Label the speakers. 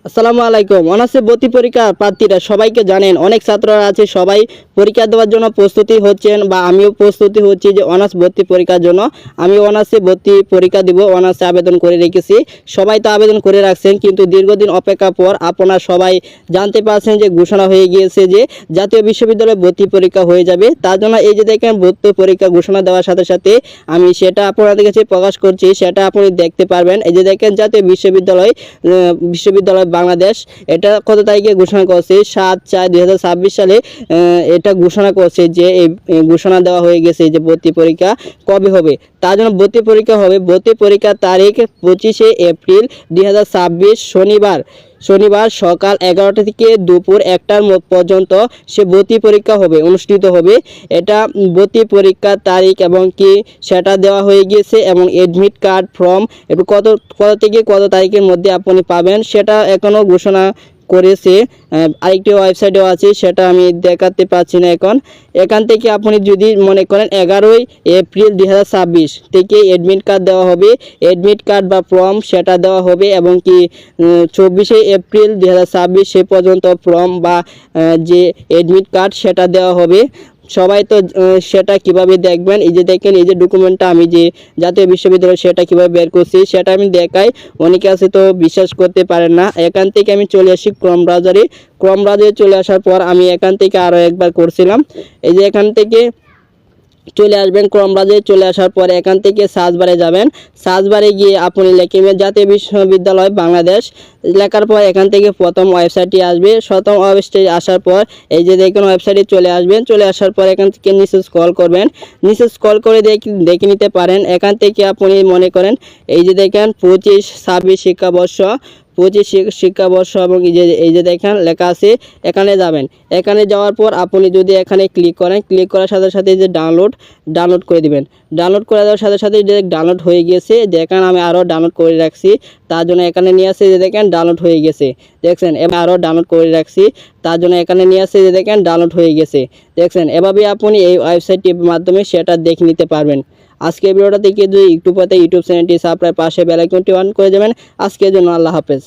Speaker 1: আসসালামু আলাইকুম। অনার্সে ভর্তি পরীক্ষা প্রার্থীরা সবাইকে জানেন, অনেক ছাত্ররা আছে সবাই পরীক্ষা দেওয়ার জন্য প্রস্তুতি হচ্ছেন বা আমিও প্রস্তুতি হচ্ছি যে অনার্স ভর্তি পরীক্ষার জন্য। আমি অনার্সে ভর্তি পরীক্ষা দিব, অনার্সে আবেদন করে রেখেছি। সবাই তো আবেদন করে রাখছেন, কিন্তু দীর্ঘদিন অপেক্ষার পর আপনারা সবাই জানতে পারছেন যে ঘোষণা হয়ে গিয়েছে যে জাতীয় বিশ্ববিদ্যালয়ে ভর্তি পরীক্ষা হয়ে যাবে। তার জন্য এই যে দেখেন ভর্তি পরীক্ষা ঘোষণা দেওয়ার সাথে সাথে আমি সেটা আপনাদের কাছে প্রকাশ করছি, সেটা আপনি দেখতে পারবেন। এই যে দেখেন জাতীয় বিশ্ববিদ্যালয় বাংলাদেশ, এটা কত তারিখে ঘোষণা করছে? 7/4/2026 সালে এটা ঘোষণা করছে যে এই ঘোষণা দেওয়া হয়ে গেছে যে ভর্তি পরীক্ষা কবে হবে। তার জন্য ভর্তি পরীক্ষা হবে, ভর্তি পরীক্ষার তারিখ 25 এপ্রিল 2026 শনিবার সকাল 11টা থেকে দুপুর 1টার পর্যন্ত সে ভর্তি পরীক্ষা হবে, অনুষ্ঠিত হবে। এটা ভর্তি পরীক্ষার তারিখ এবং কি সেটা দেওয়া হয়ে গিয়েছে, এবং এডমিট কার্ড ফর্ম একটু কত থেকে কত তারিখের মধ্যে আপনি পাবেন সেটা এখনও ঘোষণা করেছে। আরেকটি ওয়েবসাইটও আছে, সেটা আমি দেখাতে পাচ্ছি না এখান থেকে আপনি যদি মনে করেন 11 এপ্রিল 2026 থেকে এডমিট কার্ড দেওয়া হবে, এডমিট কার্ড বা ফর্ম সেটা দেওয়া হবে, এবং কি 24 এপ্রিল 2026 সে পর্যন্ত ফর্ম বা যে এডমিট কার্ড সেটা দেওয়া হবে। সবাই তো সেটা কিভাবে দেখবেন, এই যে দেখেন এই যে ডকুমেন্টটা আমি যে জাতীয় বিশ্ববিদ্যালয় সেটা কিভাবে বের করছি সেটা আমি দেখাই। অনেকে আছে তো বিশ্বাস করতে পারেন না। এখান থেকে আমি চলে আসি ক্রোম ব্রাউজারে চলে আসার পর আমি এখান থেকে আরও একবার করছিলাম। এই যে এখান থেকে চলে আসবেন, ক্রোম ব্রাউজারে চলে আসার পরে এখান থেকে সার্চ বারে যাবেন। সার্চ বারে গিয়ে আপনি লিখবেন জাতীয় বিশ্ববিদ্যালয় বাংলাদেশ। লেখার পর এখান থেকে প্রথম ওয়েবসাইটটি আসবে। প্রথম ওয়েবসাইটে আসার পর এই যে দেখুন ওয়েবসাইটে চলে আসবেন। চলে আসার পর এখান থেকে নিচে স্ক্রল করবেন, নিচে স্ক্রল করে দেখে নিতে পারেন। এখান থেকে আপনি মনে করেন এই যে দেখেন 25-26 শিক্ষাবর্ষ এবং এই যে দেখেন লেখা আছে, এখানে যাবেন। এখানে যাওয়ার পর আপনি যদি এখানে ক্লিক করেন, ক্লিক করার সাথে সাথে যে ডাউনলোড করে দিবেন। ডাউনলোড করে দেওয়ার সাথে সাথে ডাউনলোড হয়ে গেছে। দেখেন আমি আরও ডাউনলোড করে রাখছি, তার জন্য এখানে নিয়ে আসছে যে দেখেন ডাউনলোড হয়ে গেছে। দেখছেন এবার আরও ডাউনলোড করে রাখছি, তার জন্য এখানে নিয়ে আসছে যে দেখেন ডাউনলোড হয়ে গেছে। দেখছেন এভাবে আপনি এই ওয়েবসাইটটির মাধ্যমে সেটা দেখে নিতে পারবেন। আজকের ভিডিওটা থেকে যদি ইউটিউব চ্যানেলটি সাবস্ক্রাইব, পাশে বেল আইকনটি অন করে দেবেন। আজকের জন্য আল্লাহ হাফেজ।